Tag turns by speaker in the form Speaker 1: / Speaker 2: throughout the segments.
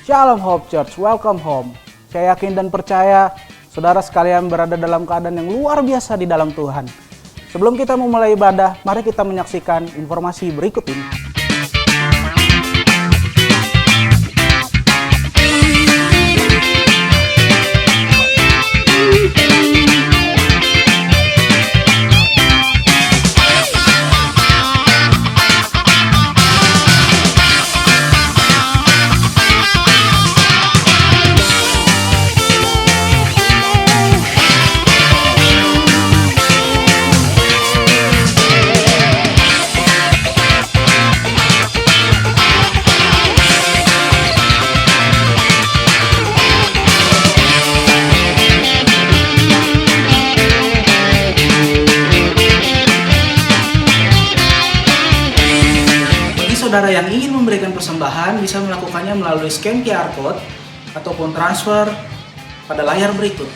Speaker 1: Shalom Hope Church, welcome home. Saya yakin dan percaya saudara sekalian berada dalam keadaan yang luar biasa di dalam Tuhan. Sebelum kita memulai ibadah, mari kita menyaksikan informasi berikut ini. Saudara yang ingin memberikan persembahan bisa melakukannya melalui scan QR Code ataupun transfer pada layar berikut.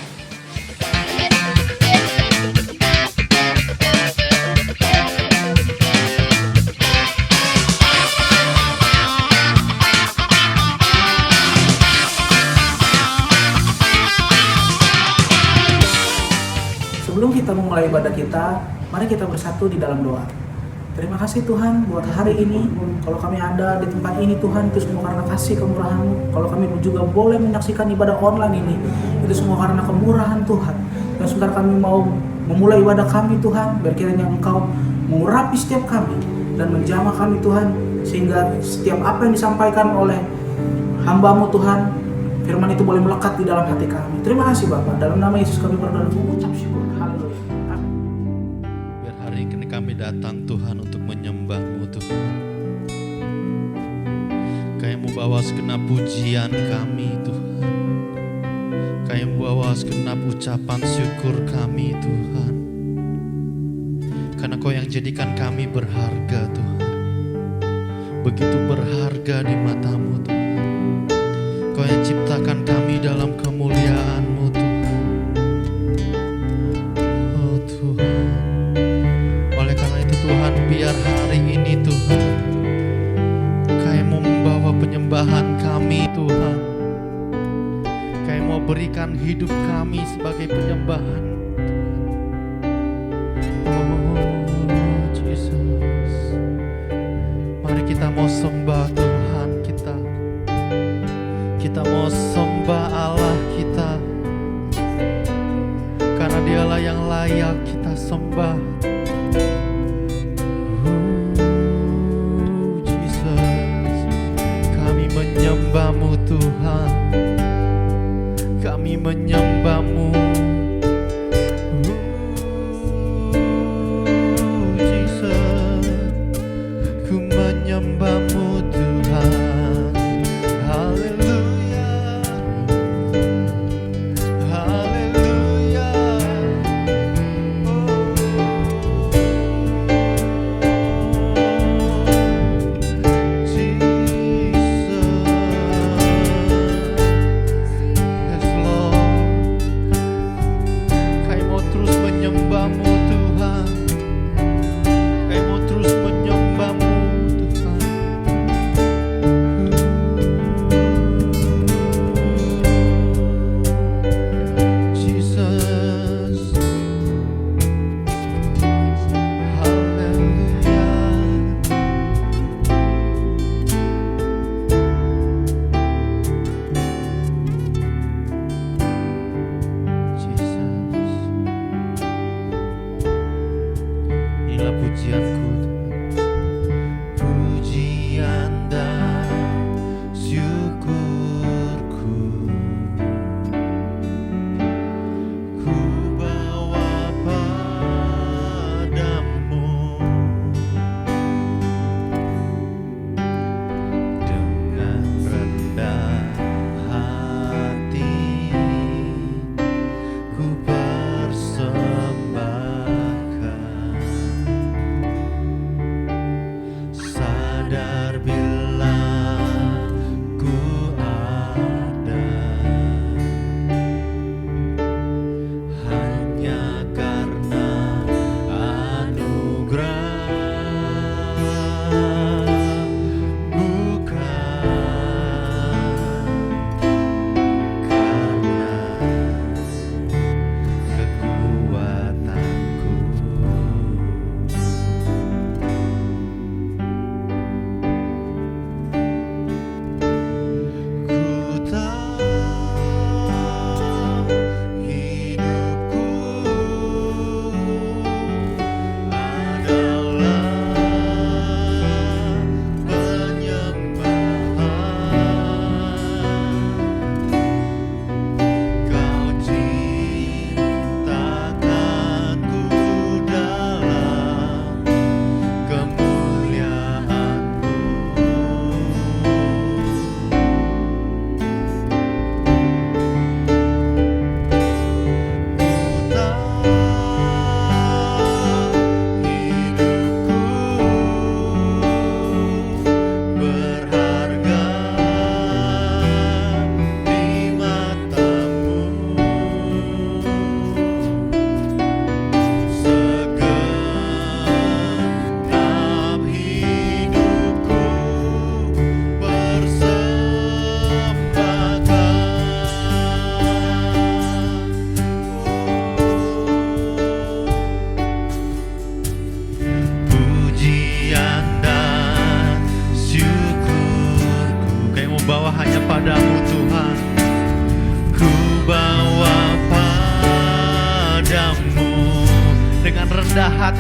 Speaker 1: Sebelum kita memulai ibadah kita, mari kita bersatu di dalam doa. Terima kasih Tuhan buat hari ini. Kalau kami ada di tempat ini Tuhan, itu semua karena kasih kemurahan-Mu. Kalau kami juga boleh menyaksikan ibadah online ini, itu semua karena kemurahan Tuhan. Dan sebentar kami mau memulai ibadah kami Tuhan, biar kiranya Engkau mengurapi setiap kami dan menjamah kami Tuhan, sehingga setiap apa yang disampaikan oleh hamba-Mu Tuhan, firman itu boleh melekat di dalam hati kami. Terima kasih Bapa. Dalam nama Yesus kami berdoa dan mengucap syukur. Haleluya.
Speaker 2: Biar hari ini kami datang Tuhan untuk menyembah-Mu Tuhan. Kami membawa segenap pujian kami Tuhan. Kami membawa segenap ucapan syukur kami Tuhan. Karena Kau yang jadikan kami berharga Tuhan. Begitu berharga di mata-Mu Tuhan. Kau yang ciptakan kami dalam kemuliaan-Mu Tuhan. Oh Tuhan. Oleh karena itu Tuhan, biar hari ini Tuhan, Kami mau membawa penyembahan kami Tuhan. Kami mau berikan hidup kami sebagai penyembahan. Oh Jesus. Mari kita mau sembah Tuhan kita. Kita mau sembah Allah kita. Karena Dialah yang layak kita sembah. Menyembah-Mu Tuhan, kami menyembah-Mu. Jesus, ku menyembah-Mu Tuhan. Haleluya, haleluya. Menyembah-Mu Tuhan, kami mau terus menyembah-Mu Tuhan.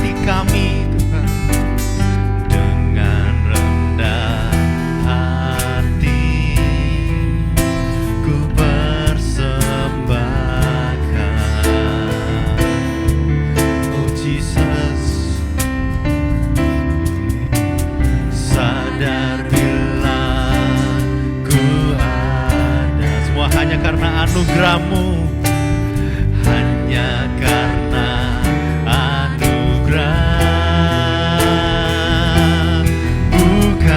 Speaker 2: hati kami Tuhan. Dengan rendah hati ku persembahkan, oh Jesus. Sadar bila ku ada, semua hanya karena anugerah-Mu, hanya karena anugerah, bukan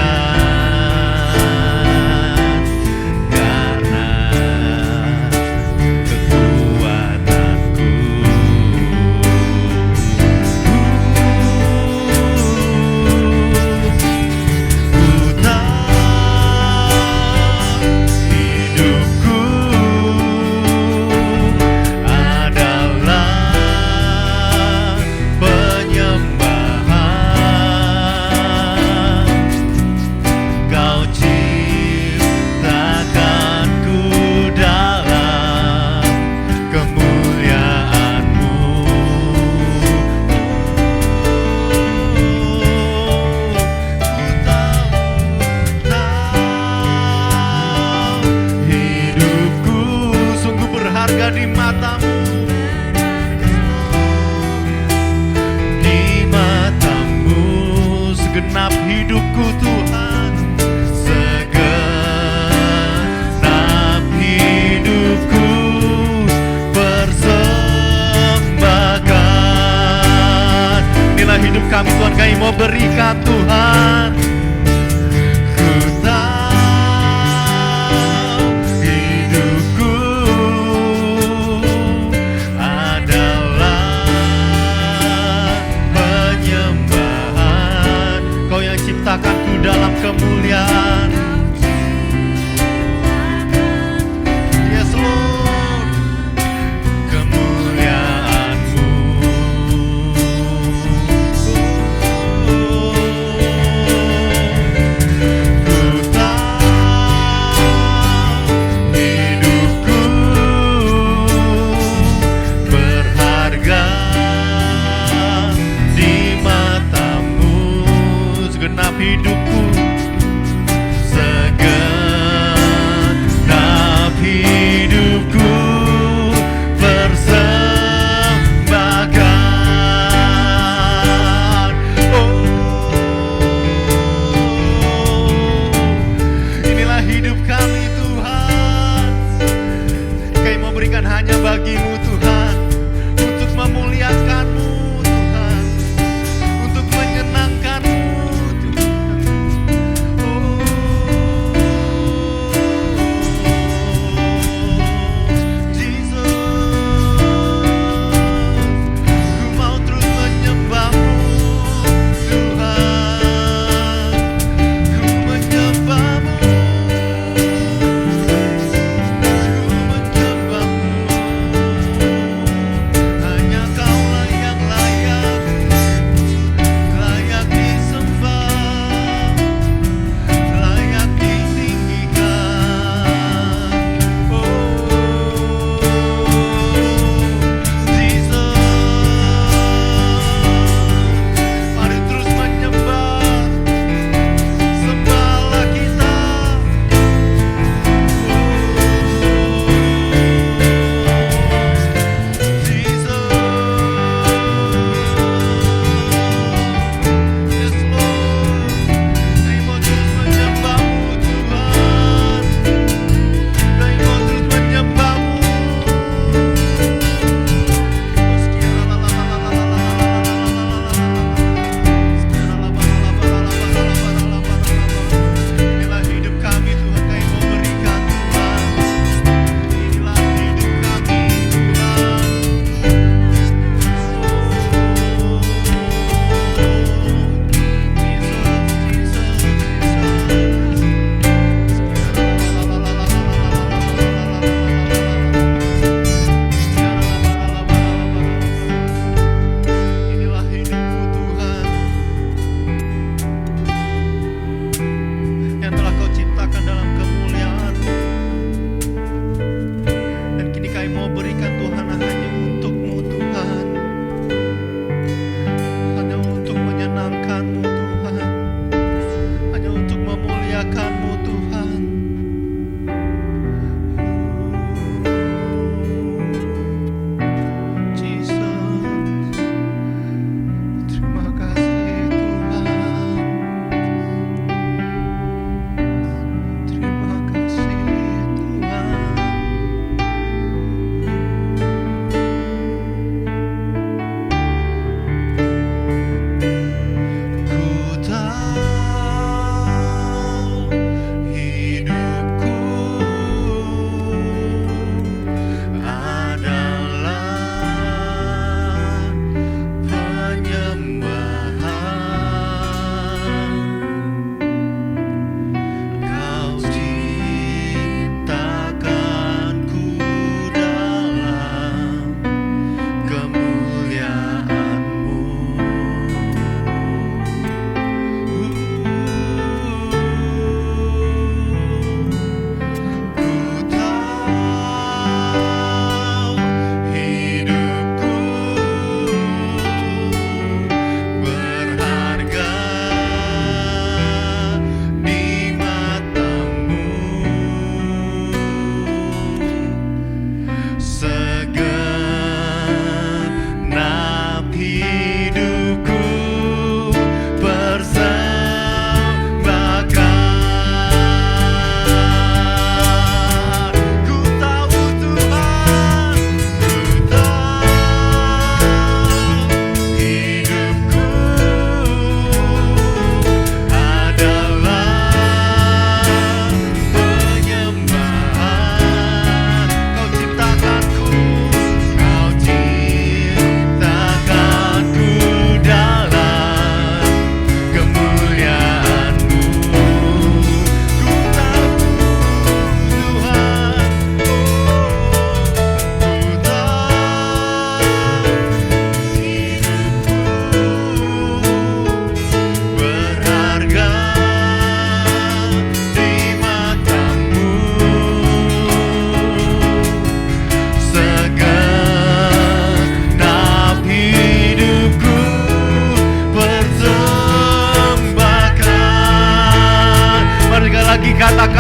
Speaker 2: karena kekuatanku. Ku tahu hidupku adalah penyembahan. Kau ciptakanku dalam kemuliaan-Mu. Ku tahu hidupku sungguh berharga di mata-Mu. Di mata-Mu segenap hidupku Tuhan, segenap hidupku persembahkan. Inilah hidup kami Tuhan, kami mau berikan Tuhan. Ku tahu hidupku adalah penyembahan. Kau yang ciptakanku dalam kemuliaan. Yes Lord, kemuliaan-Mu. Ku tahu hidupku berharga di mata-Mu, segenap hidupku, segenap hidupku persembahkan. Oh, inilah hidup kami Tuhan. Kami mau berikan hanya bagi-Mu Tuhan, untuk memuliakan-Mu Tuhan, untuk menyenangkan-Mu Tuhan.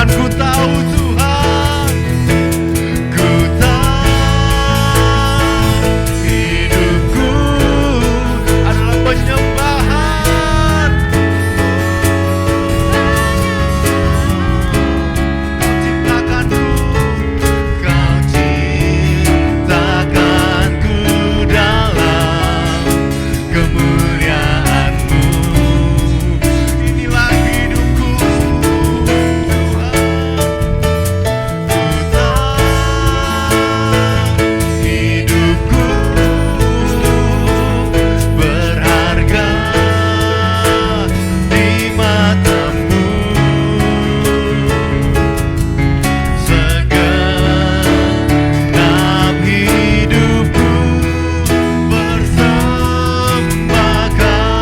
Speaker 2: Tuhan, ku tahu Tuhan, ku tahu hidupku adalah penyembahan. Kau ciptakanku dalam kemuliaan-Mu. Inilah hidupku Tuhan, ku tahu hidupku berharga di mata-Mu. Segenap hidupku persembahkan.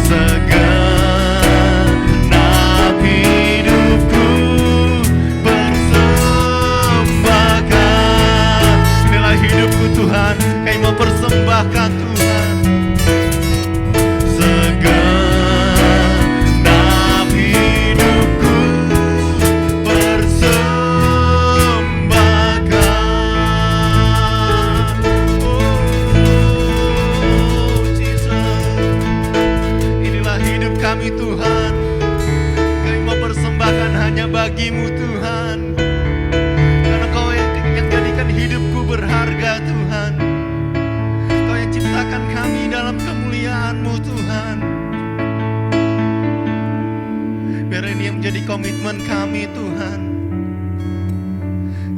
Speaker 2: Segenap hidupku persembahkan. Inilah hidupku Tuhan, kami mau persembahkan Tuhan. Segenap hidupku persembahkan. Oh Jesus, inilah hidup kami Tuhan. Kami mau persembahkan hanya bagi-Mu Tuhan. Karena Kau yang jadikan hidupku berharga Tuhan. Kau yang ciptakan kami dalam kemuliaan-Mu Tuhan. Biar ini yang menjadi komitmen kami Tuhan.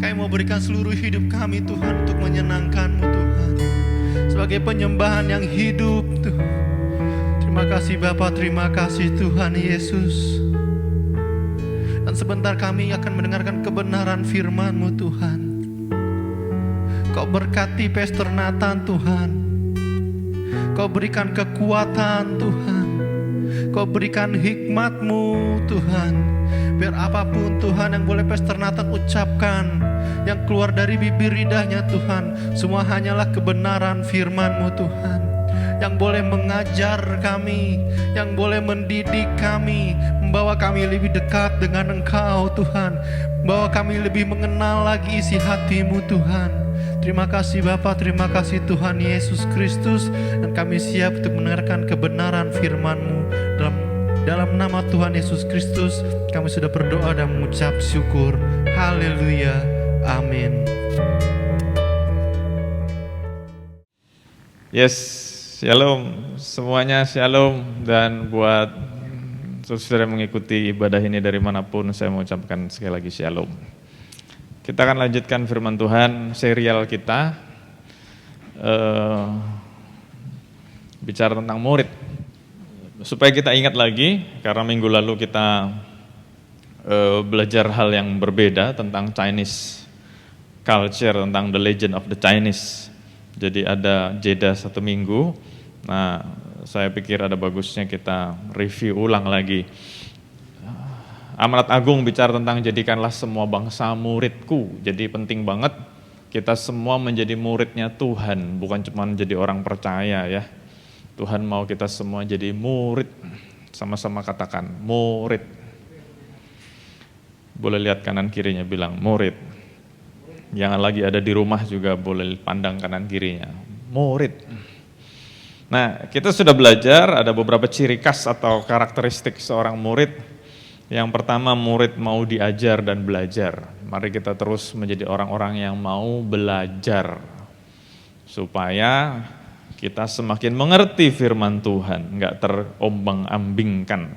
Speaker 2: Kami mau berikan seluruh hidup kami Tuhan untuk menyenangkan-Mu Tuhan. Sebagai penyembahan yang hidup Tuhan. Terima kasih Bapa, terima kasih Tuhan Yesus. Dan sebentar kami akan mendengarkan kebenaran firman-Mu Tuhan. Kau berkati Pastor Nathan Tuhan. Kau berikan kekuatan Tuhan. Kau berikan hikmat-Mu Tuhan. Biar apapun Tuhan yang boleh Pastor Nathan ucapkan, yang keluar dari bibir lidahnya Tuhan, semua hanyalah kebenaran firman-Mu Tuhan. Yang boleh mengajar kami, yang boleh mendidik kami, membawa kami lebih dekat dengan Engkau Tuhan, membawa kami lebih mengenal lagi isi hati-Mu Tuhan. Terima kasih Bapa, terima kasih Tuhan Yesus Kristus. Dan kami siap untuk mendengarkan kebenaran firman-Mu. Dalam nama Tuhan Yesus Kristus kami sudah berdoa dan mengucap syukur. Haleluya, amin.
Speaker 3: Yes, shalom semuanya, shalom. Dan buat saudara yang mengikuti ibadah ini dari manapun, saya mengucapkan sekali lagi shalom. Kita akan lanjutkan firman Tuhan, serial kita bicara tentang murid. Supaya kita ingat lagi, karena minggu lalu kita belajar hal yang berbeda tentang Chinese culture, tentang the legend of the Chinese. Jadi ada jeda 1 minggu. Nah, saya pikir ada bagusnya kita review ulang lagi. Amanat Agung bicara tentang jadikanlah semua bangsa muridku. Jadi penting banget kita semua menjadi muridnya Tuhan, bukan cuma menjadi orang percaya ya. Tuhan mau kita semua jadi murid. Sama-sama katakan murid. Boleh lihat kanan kirinya bilang murid. Jangan lagi ada di rumah juga boleh pandang kanan kirinya. Murid. Nah, kita sudah belajar ada beberapa ciri khas atau karakteristik seorang murid. Yang pertama, murid mau diajar dan belajar. Mari kita terus menjadi orang-orang yang mau belajar. Supaya kita semakin mengerti firman Tuhan, enggak terombang-ambingkan.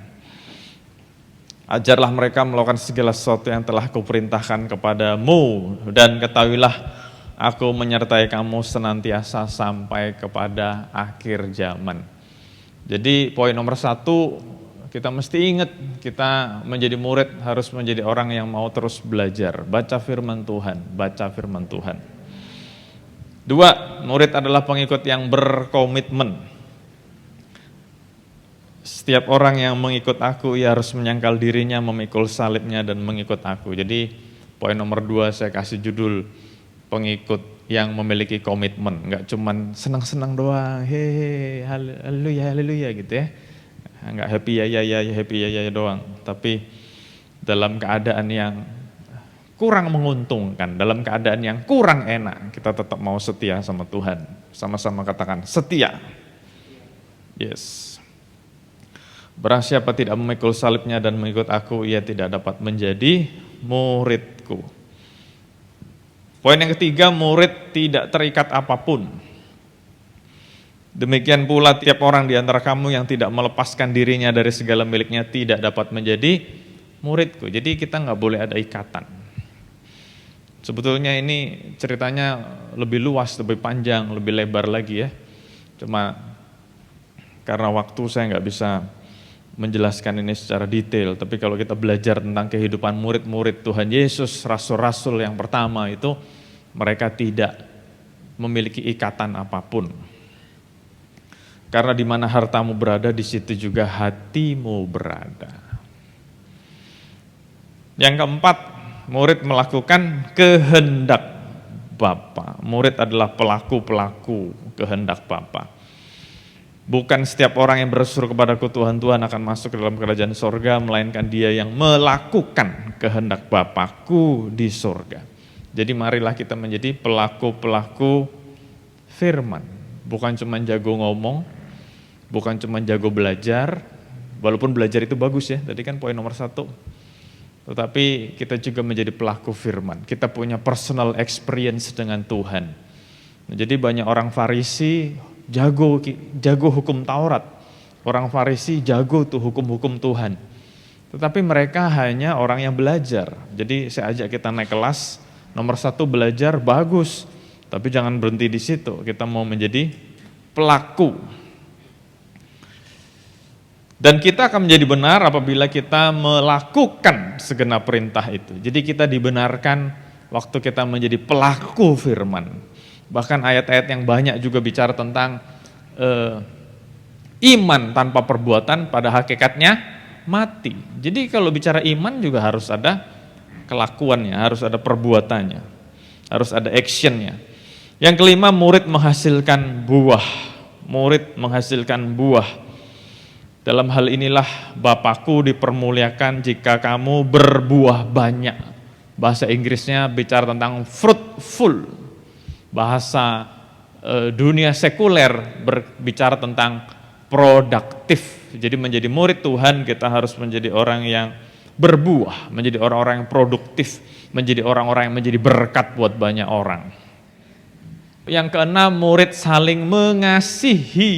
Speaker 3: Ajarlah mereka melakukan segala sesuatu yang telah kuperintahkan kepadamu, dan ketahuilah aku menyertai kamu senantiasa sampai kepada akhir zaman. Jadi poin nomor 1, kita mesti ingat, kita menjadi murid harus menjadi orang yang mau terus belajar, baca firman Tuhan, baca firman Tuhan. 2, murid adalah pengikut yang berkomitmen. Setiap orang yang mengikut aku, ia harus menyangkal dirinya, memikul salibnya dan mengikut aku. Jadi poin nomor 2 saya kasih judul pengikut yang memiliki komitmen, nggak cuman senang-senang doang, hehe, haleluya, haleluya gitu ya. Nggak happy ya, happy ya doang. Tapi dalam keadaan yang kurang menguntungkan, dalam keadaan yang kurang enak, kita tetap mau setia sama Tuhan. Sama-sama katakan, setia. Yes. Barang siapa tidak memikul salibnya dan mengikut aku, ia tidak dapat menjadi muridku. Poin yang ketiga, murid tidak terikat apapun. Demikian pula tiap orang di antara kamu yang tidak melepaskan dirinya dari segala miliknya tidak dapat menjadi muridku. Jadi kita nggak boleh ada ikatan. Sebetulnya ini ceritanya lebih luas, lebih panjang, lebih lebar lagi ya. Cuma karena waktu saya nggak bisa menjelaskan ini secara detail. Tapi kalau kita belajar tentang kehidupan murid-murid Tuhan Yesus, rasul-rasul yang pertama itu, mereka tidak memiliki ikatan apapun. Karena di mana hartamu berada, di situ juga hatimu berada. Yang keempat, murid melakukan kehendak Bapa. Murid adalah pelaku-pelaku kehendak Bapa. Bukan setiap orang yang berseru kepadaku Tuhan, Tuhan akan masuk ke dalam kerajaan sorga, melainkan dia yang melakukan kehendak Bapakku di sorga. Jadi marilah kita menjadi pelaku-pelaku firman. Bukan cuma jago ngomong, bukan cuma jago belajar, walaupun belajar itu bagus ya, tadi kan poin nomor 1. Tetapi kita juga menjadi pelaku firman. Kita punya personal experience dengan Tuhan. Jadi banyak orang Farisi jago hukum Taurat. Orang Farisi jago tuh hukum-hukum Tuhan. Tetapi mereka hanya orang yang belajar. Jadi saya ajak kita naik kelas. Nomor 1 belajar bagus. Tapi jangan berhenti di situ. Kita mau menjadi pelaku. Dan kita akan menjadi benar apabila kita melakukan segenap perintah itu. Jadi kita dibenarkan waktu kita menjadi pelaku firman. Bahkan ayat-ayat yang banyak juga bicara tentang iman tanpa perbuatan pada hakikatnya mati. Jadi kalau bicara iman juga harus ada kelakuannya, harus ada perbuatannya, harus ada actionnya. Yang kelima, murid menghasilkan buah. Murid menghasilkan buah. Dalam hal inilah Bapakku dipermuliakan jika kamu berbuah banyak. Bahasa Inggrisnya bicara tentang fruitful. Bahasa dunia sekuler berbicara tentang produktif. Jadi menjadi murid Tuhan kita harus menjadi orang yang berbuah, menjadi orang-orang yang produktif, menjadi orang-orang yang menjadi berkat buat banyak orang. Yang keenam, murid saling mengasihi.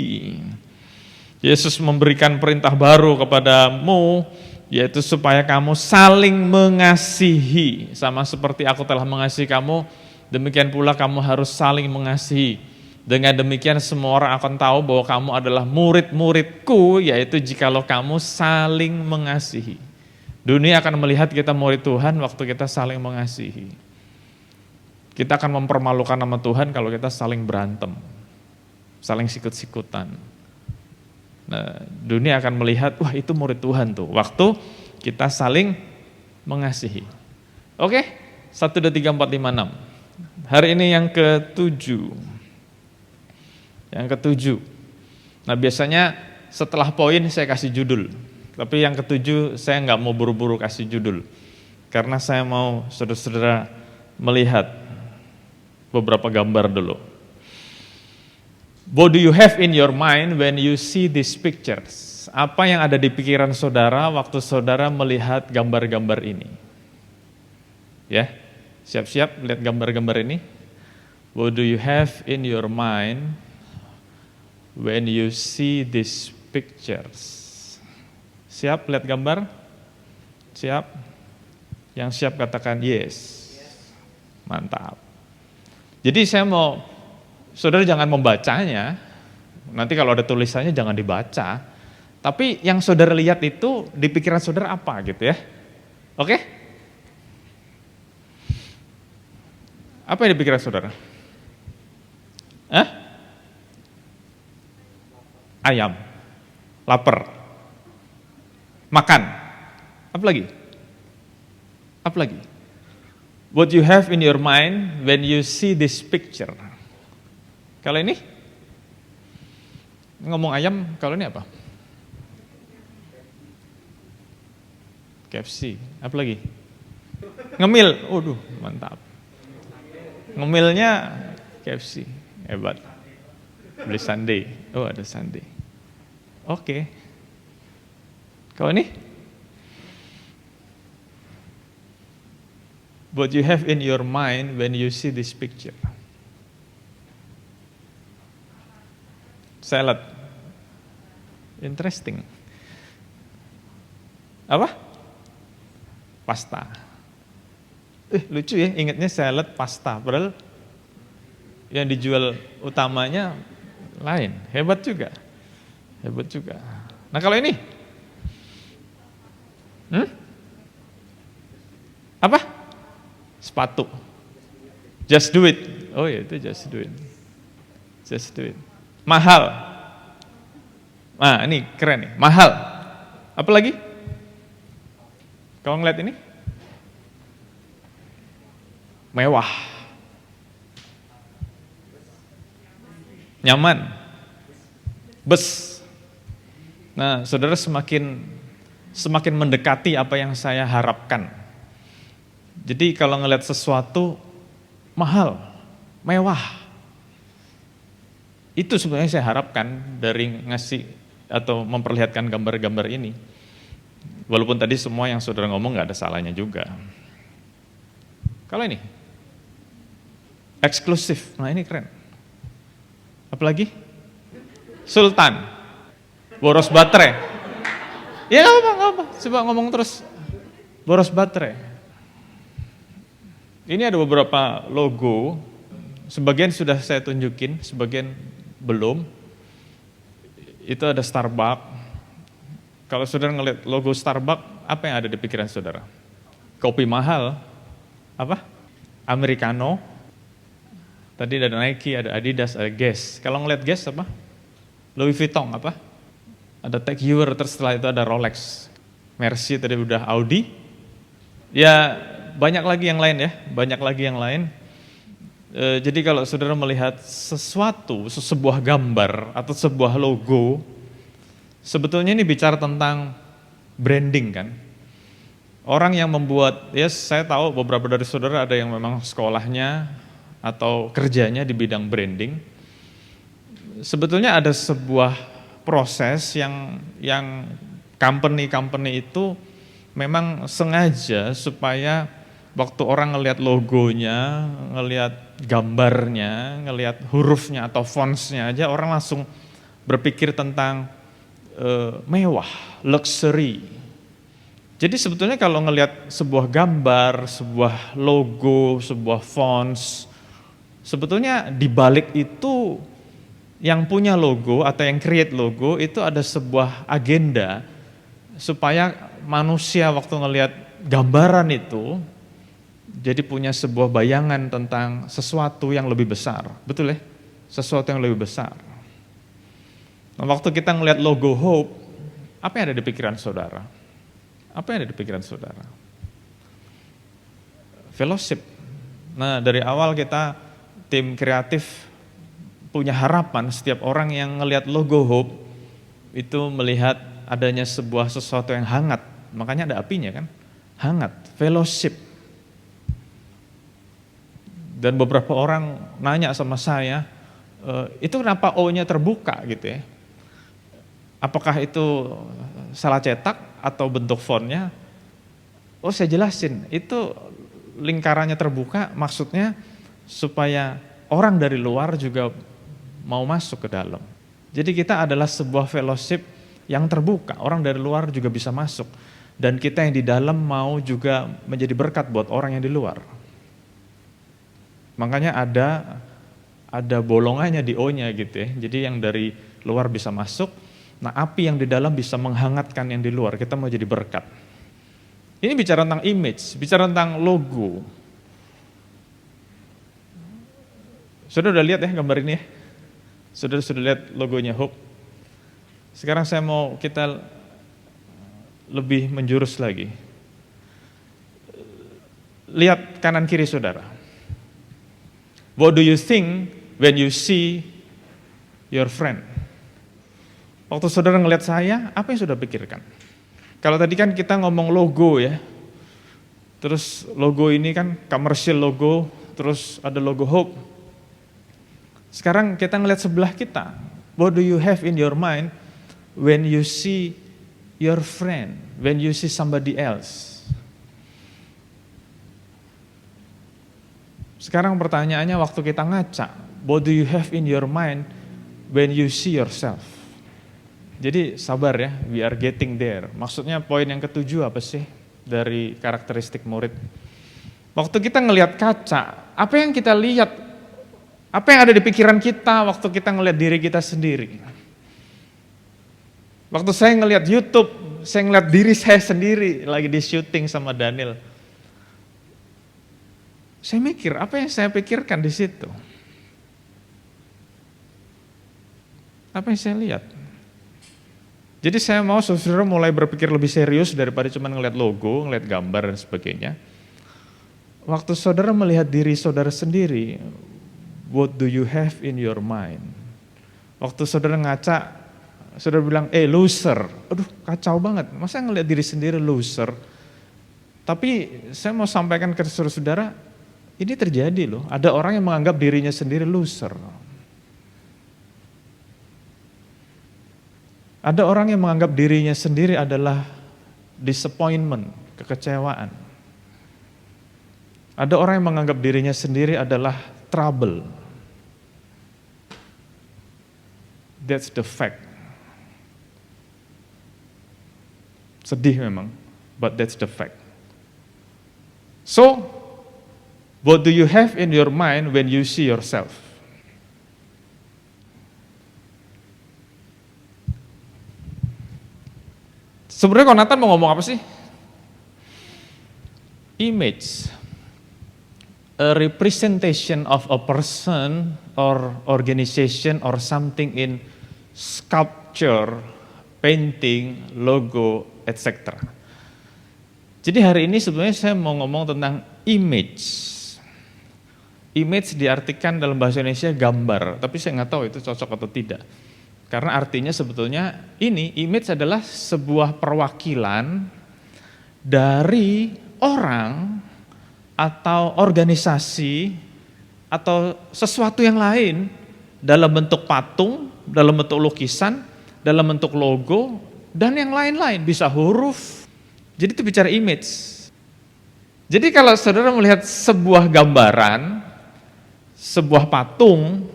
Speaker 3: Yesus memberikan perintah baru kepadamu, yaitu supaya kamu saling mengasihi. Sama seperti aku telah mengasihi kamu, demikian pula kamu harus saling mengasihi. Dengan demikian semua orang akan tahu bahwa kamu adalah murid-muridku, yaitu jikalau kamu saling mengasihi. Dunia akan melihat kita murid Tuhan waktu kita saling mengasihi. Kita akan mempermalukan nama Tuhan kalau kita saling berantem, saling sikut-sikutan. Nah, dunia akan melihat, wah itu murid Tuhan tuh, waktu kita saling mengasihi. Oke, 1, 2, 3, 4, 5, 6. Hari ini yang ke-7. Yang ke-7. Nah biasanya setelah poin saya kasih judul. Tapi yang ke-7 saya nggak mau buru-buru kasih judul. Karena saya mau saudara-saudara melihat beberapa gambar dulu. What do you have in your mind when you see these pictures? Apa yang ada di pikiran saudara waktu saudara melihat gambar-gambar ini? Ya, siap-siap lihat gambar-gambar ini. What do you have in your mind when you see these pictures? Siap lihat gambar? Siap? Yang siap katakan yes. Mantap. Jadi saya mau, saudara jangan membacanya, nanti kalau ada tulisannya jangan dibaca, tapi yang saudara lihat itu di pikiran saudara apa gitu ya. Oke? Apa yang di pikiran saudara? Ayam, lapar, makan, apa lagi? Apa lagi? what you have in your mind when you see this picture. Kalau ini ngomong ayam, kalau ini apa? KFC, apa lagi? Ngemil, waduh mantap. Ngemilnya KFC, hebat. Beli sundae, oh ada sundae. Oke. Kalau ini? What you have in your mind when you see this picture. Salad. Interesting. Apa? Pasta. Lucu ya, ingatnya salad pasta. Padahal yang dijual utamanya lain. Hebat juga. Hebat juga. Nah kalau ini? Apa? Sepatu. Just do it. Oh ya itu just do it. Just do it. Mahal. Nah ini keren nih. Mahal. Apa lagi? Kalau ngeliat ini? Mewah. Nyaman. Bus. Nah, saudara semakin mendekati apa yang saya harapkan. Jadi kalau ngeliat sesuatu mahal, mewah. Itu sebenarnya saya harapkan dari ngasih atau memperlihatkan gambar-gambar ini. Walaupun tadi semua yang saudara ngomong gak ada salahnya juga. Kalau ini, eksklusif, nah ini keren. Apalagi? Sultan, boros baterai. Ya gak apa-apa, coba ngomong terus. Boros baterai. Ini ada beberapa logo, sebagian sudah saya tunjukin, sebagian belum. Itu ada Starbucks. Kalau saudara ngelihat logo Starbucks, apa yang ada di pikiran saudara? Kopi mahal, apa? Americano. Tadi ada Nike, ada Adidas, ada Guess. Kalau ngelihat Guess apa? Louis Vuitton apa? Ada Tag Heuer, terus setelah itu ada Rolex. Mercy tadi udah Audi. Ya banyak lagi yang lain ya, banyak lagi yang lain. Jadi kalau saudara melihat sesuatu, sebuah gambar atau sebuah logo, sebetulnya ini bicara tentang branding kan. Orang yang membuat, ya saya tahu beberapa dari saudara ada yang memang sekolahnya atau kerjanya di bidang branding. Sebetulnya ada sebuah proses yang company itu memang sengaja supaya waktu orang ngelihat logonya, ngelihat gambarnya, ngelihat hurufnya atau fontsnya aja orang langsung berpikir tentang mewah, luxury. Jadi sebetulnya kalau ngelihat sebuah gambar, sebuah logo, sebuah fonts, sebetulnya di balik itu yang punya logo atau yang create logo itu ada sebuah agenda supaya manusia waktu ngelihat gambaran itu jadi punya sebuah bayangan tentang sesuatu yang lebih besar. Betul ya? Sesuatu yang lebih besar. Nah, waktu kita ngelihat logo Hope, apa yang ada di pikiran saudara? Apa yang ada di pikiran saudara? Fellowship. Nah, dari awal kita tim kreatif punya harapan setiap orang yang ngelihat logo Hope itu melihat adanya sebuah sesuatu yang hangat. Makanya ada apinya kan? Hangat, fellowship. Dan beberapa orang nanya sama saya, itu kenapa O-nya terbuka gitu ya? Apakah itu salah cetak atau bentuk fontnya? Oh saya jelasin, itu lingkarannya terbuka maksudnya supaya orang dari luar juga mau masuk ke dalam. Jadi kita adalah sebuah fellowship yang terbuka, orang dari luar juga bisa masuk. Dan kita yang di dalam mau juga menjadi berkat buat orang yang di luar. Makanya ada bolongannya di O-nya gitu ya. Jadi yang dari luar bisa masuk, nah api yang di dalam bisa menghangatkan yang di luar. Kita mau jadi berkat. Ini bicara tentang image, bicara tentang logo. Saudara udah lihat ya gambar ini ya? Saudara sudah lihat logonya Hope? Sekarang saya mau kita lebih menjurus lagi. lihat kanan kiri saudara. What do you think when you see your friend? Waktu saudara ngelihat saya, apa yang saudara pikirkan? Kalau tadi kan kita ngomong logo ya, terus logo ini kan commercial logo, terus ada logo Hope. Sekarang kita ngelihat sebelah kita, what do you have in your mind when you see your friend, when you see somebody else? Sekarang pertanyaannya waktu kita ngaca, what do you have in your mind when you see yourself? Jadi sabar ya, we are getting there. Maksudnya poin yang ketujuh apa sih dari karakteristik murid? Waktu kita ngelihat kaca, apa yang kita lihat? Apa yang ada di pikiran kita waktu kita ngelihat diri kita sendiri? Waktu saya ngelihat YouTube, saya ngelihat diri saya sendiri lagi di syuting sama Daniel. Saya mikir, apa yang saya pikirkan di situ? Apa yang saya lihat? Jadi saya mau saudara mulai berpikir lebih serius daripada cuma ngelihat logo, ngelihat gambar dan sebagainya. Waktu saudara melihat diri saudara sendiri, what do you have in your mind? Waktu saudara ngaca, saudara bilang, loser. Aduh kacau banget, masa ngelihat diri sendiri loser? Tapi saya mau sampaikan ke saudara, ini terjadi loh, ada orang yang menganggap dirinya sendiri loser. Ada orang yang menganggap dirinya sendiri adalah disappointment, kekecewaan. Ada orang yang menganggap dirinya sendiri adalah trouble. That's the fact. Sedih memang, but that's the fact. So, what do you have in your mind when you see yourself? Sebenarnya kalau Nathan mau ngomong apa sih? Image. A representation of a person or organization or something in sculpture, painting, logo, etc. Jadi hari ini sebenarnya saya mau ngomong tentang image. Image diartikan dalam bahasa Indonesia gambar, tapi saya nggak tahu itu cocok atau tidak. Karena artinya sebetulnya ini image adalah sebuah perwakilan dari orang atau organisasi atau sesuatu yang lain dalam bentuk patung, dalam bentuk lukisan, dalam bentuk logo, dan yang lain-lain, bisa huruf. Jadi itu bicara image. Jadi kalau saudara melihat sebuah gambaran, sebuah patung,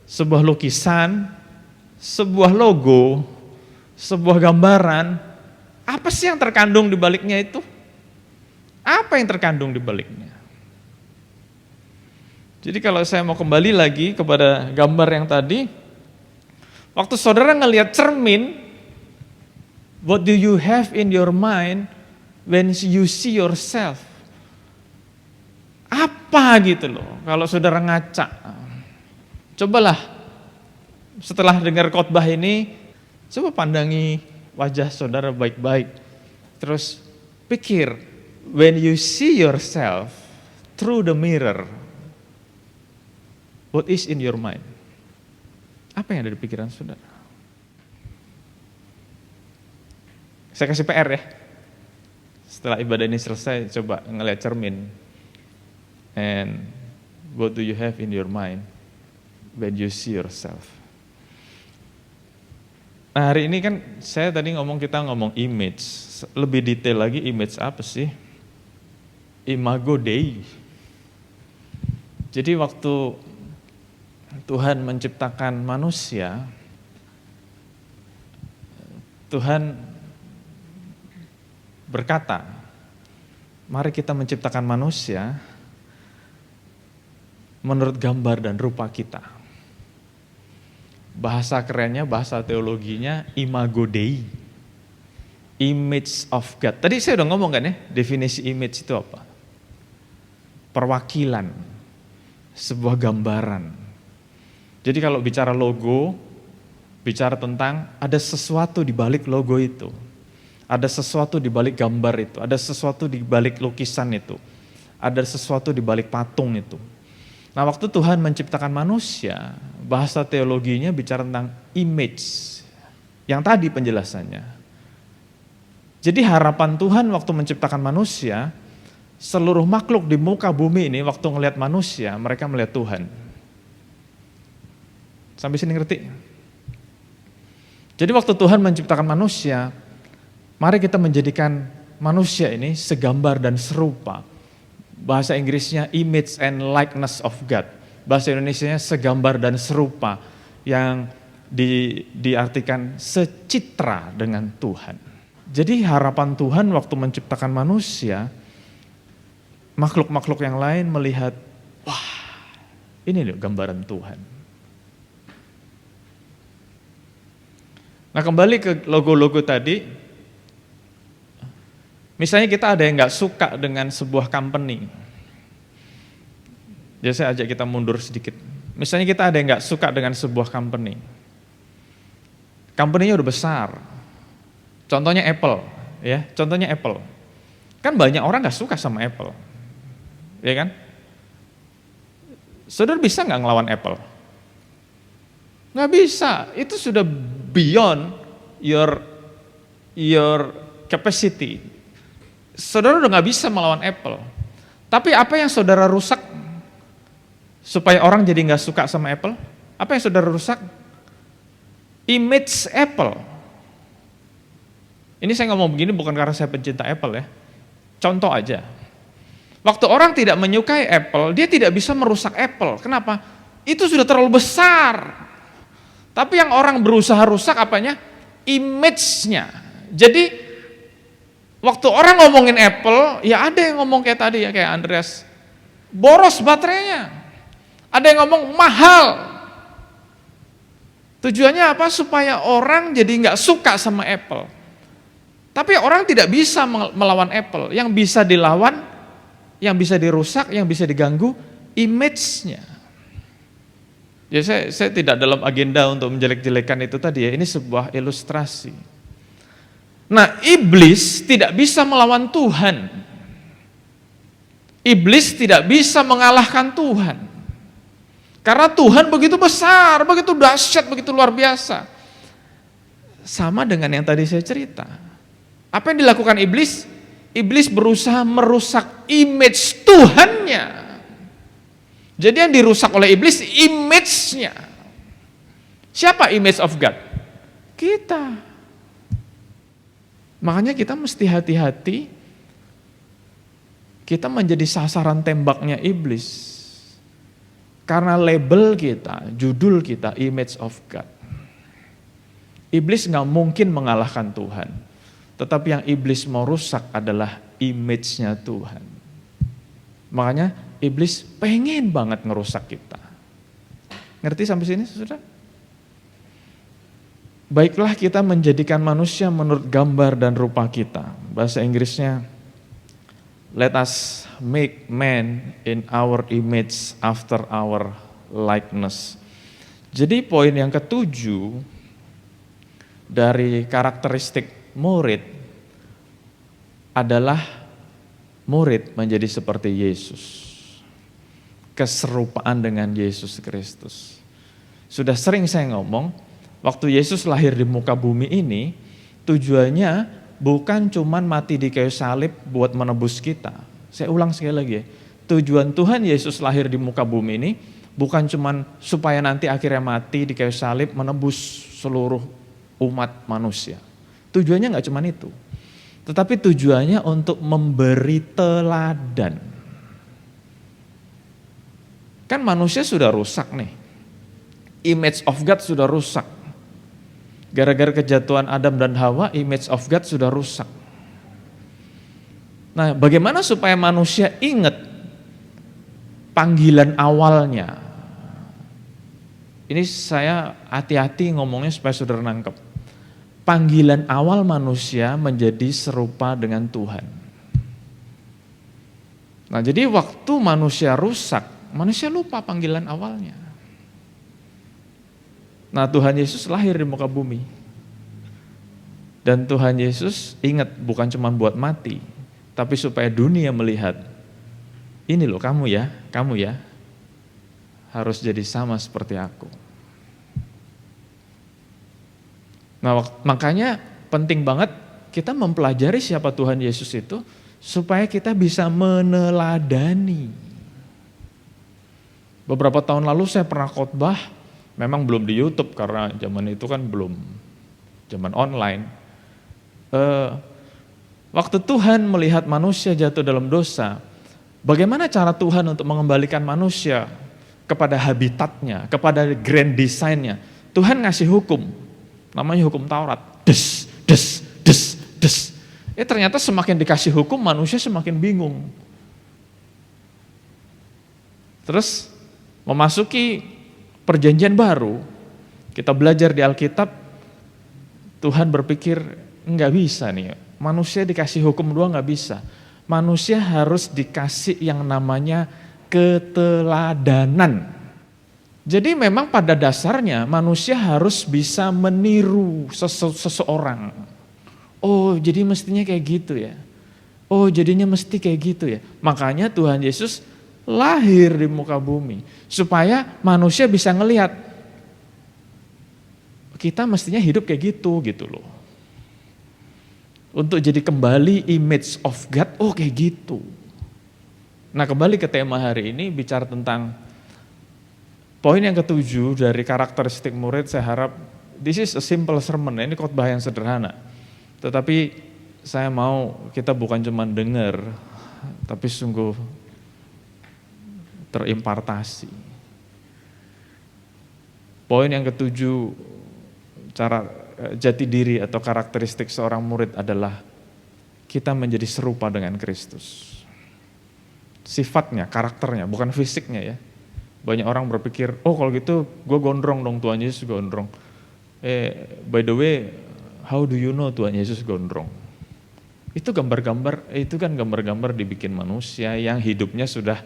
Speaker 3: sebuah lukisan, sebuah logo, sebuah gambaran, apa sih yang terkandung di baliknya itu? Apa yang terkandung di baliknya? Jadi kalau saya mau kembali lagi kepada gambar yang tadi, waktu saudara ngelihat cermin, what do you have in your mind when you see yourself? Apa gitu loh, kalau saudara ngaca. Cobalah setelah dengar khotbah ini, coba pandangi wajah saudara baik-baik. Terus pikir, when you see yourself through the mirror, what is in your mind? Apa yang ada di pikiran saudara? Saya kasih PR ya. Setelah ibadah ini selesai, coba ngeliat cermin. And what do you have in your mind when you see yourself? Nah hari ini kan saya tadi kita ngomong image, lebih detail lagi image apa sih? Imago Dei. Jadi waktu Tuhan menciptakan manusia, Tuhan berkata, mari kita menciptakan manusia menurut gambar dan rupa kita. Bahasa kerennya, bahasa teologinya Imago Dei, image of God. Tadi saya udah ngomong kan ya, definisi image itu apa? Perwakilan, sebuah gambaran. Jadi kalau bicara logo, bicara tentang ada sesuatu di balik logo itu. Ada sesuatu di balik gambar itu, ada sesuatu di balik lukisan itu. ada sesuatu di balik patung itu. Nah, waktu Tuhan menciptakan manusia, bahasa teologinya bicara tentang image. Yang tadi penjelasannya. Jadi harapan Tuhan waktu menciptakan manusia, seluruh makhluk di muka bumi ini waktu ngelihat manusia, mereka melihat Tuhan. Sampai sini ngerti? Jadi waktu Tuhan menciptakan manusia, mari kita menjadikan manusia ini segambar dan serupa. Bahasa Inggrisnya image and likeness of God. Bahasa Indonesianya segambar dan serupa, yang diartikan secitra dengan Tuhan. Jadi harapan Tuhan waktu menciptakan manusia, makhluk-makhluk yang lain melihat, wah, ini loh gambaran Tuhan. Nah, kembali ke logo-logo tadi. Misalnya kita ada yang gak suka dengan sebuah company. Jadi saya ajak kita mundur sedikit. Misalnya kita ada yang gak suka dengan sebuah company. Company-nya udah besar. Contohnya Apple, ya. Contohnya Apple. Kan banyak orang gak suka sama Apple. Ya kan? Saudara bisa gak ngelawan Apple? Gak bisa. Itu sudah beyond your capacity. Saudara udah gak bisa melawan Apple. Tapi apa yang saudara rusak supaya orang jadi gak suka sama Apple? Apa yang saudara rusak? Image Apple. Ini saya ngomong begini bukan karena saya pencinta Apple ya. Contoh aja. Waktu orang tidak menyukai Apple, dia tidak bisa merusak Apple. Kenapa? Itu sudah terlalu besar. Tapi yang orang berusaha rusak apanya? Image-nya. Jadi waktu orang ngomongin Apple, ya ada yang ngomong kayak tadi ya, kayak Andreas, boros baterainya. Ada yang ngomong mahal. Tujuannya apa? Supaya orang jadi nggak suka sama Apple. Tapi orang tidak bisa melawan Apple. Yang bisa dilawan, yang bisa dirusak, yang bisa diganggu, image-nya. Ya saya tidak dalam agenda untuk menjelek-jelekan itu tadi ya, ini sebuah ilustrasi. Nah, iblis tidak bisa melawan Tuhan. Iblis tidak bisa mengalahkan Tuhan. Karena Tuhan begitu besar, begitu dahsyat, begitu luar biasa. Sama dengan yang tadi saya cerita. Apa yang dilakukan iblis? Iblis berusaha merusak image Tuhannya. Jadi yang dirusak oleh iblis image-nya. Siapa image of God? Kita. Makanya kita mesti hati-hati, kita menjadi sasaran tembaknya iblis. Karena label kita, judul kita, image of God. Iblis gak mungkin mengalahkan Tuhan. Tetapi yang iblis mau rusak adalah image-nya Tuhan. Makanya iblis pengen banget ngerusak kita. Ngerti sampai sini, saudara? Baiklah kita menjadikan manusia menurut gambar dan rupa kita. Bahasa Inggrisnya, let us make man in our image after our likeness. Jadi poin yang ketujuh dari karakteristik murid adalah murid menjadi seperti Yesus. Keserupaan dengan Yesus Kristus. Sudah sering saya ngomong, waktu Yesus lahir di muka bumi ini, tujuannya bukan cuman mati di kayu salib buat menebus kita. Saya ulang sekali lagi ya, tujuan Tuhan Yesus lahir di muka bumi ini bukan cuman supaya nanti akhirnya mati di kayu salib menebus seluruh umat manusia. Tujuannya nggak cuman itu, tetapi tujuannya untuk memberi teladan. Kan manusia sudah rusak nih, image of God sudah rusak. Gara-gara kejatuhan Adam dan Hawa, image of God sudah rusak. Nah, bagaimana supaya manusia ingat panggilan awalnya? Ini saya hati-hati ngomongnya supaya saudara nangkep. Panggilan awal manusia menjadi serupa dengan Tuhan. Nah, jadi waktu manusia rusak, manusia lupa panggilan awalnya. Nah, Tuhan Yesus lahir di muka bumi. Dan Tuhan Yesus ingat bukan cuma buat mati, tapi supaya dunia melihat ini loh kamu ya, harus jadi sama seperti aku. Nah makanya penting banget kita mempelajari siapa Tuhan Yesus itu, supaya kita bisa meneladani. Beberapa tahun lalu saya pernah khotbah, memang belum di YouTube karena zaman itu kan belum zaman online. Waktu Tuhan melihat manusia jatuh dalam dosa, bagaimana cara Tuhan untuk mengembalikan manusia kepada habitatnya, kepada grand design-nya? Tuhan ngasih hukum, namanya hukum Taurat. Des. Ternyata semakin dikasih hukum, manusia semakin bingung. Terus memasuki perjanjian baru, kita belajar di Alkitab, Tuhan berpikir enggak bisa nih, manusia dikasih hukum doang enggak bisa. Manusia harus dikasih yang namanya keteladanan. Jadi memang pada dasarnya manusia harus bisa meniru seseorang. Oh jadi mestinya kayak gitu ya. Oh jadinya mesti kayak gitu ya. Makanya Tuhan Yesus lahir di muka bumi. Supaya manusia bisa ngelihat, kita mestinya hidup kayak gitu loh. Untuk jadi kembali image of God, oh kayak gitu. Nah kembali ke tema hari ini, bicara tentang poin yang ketujuh dari karakteristik murid. Saya harap this is a simple sermon, ini khotbah yang sederhana. Tetapi saya mau kita bukan cuma dengar, tapi sungguh terimpartasi. Poin yang ketujuh, cara jati diri atau karakteristik seorang murid adalah kita menjadi serupa dengan Kristus. Sifatnya, karakternya, bukan fisiknya ya. Banyak orang berpikir, oh kalau gitu gue gondrong dong, Tuhan Yesus gondrong. By the way, how do you know Tuhan Yesus gondrong? Itu kan gambar-gambar dibikin manusia yang hidupnya sudah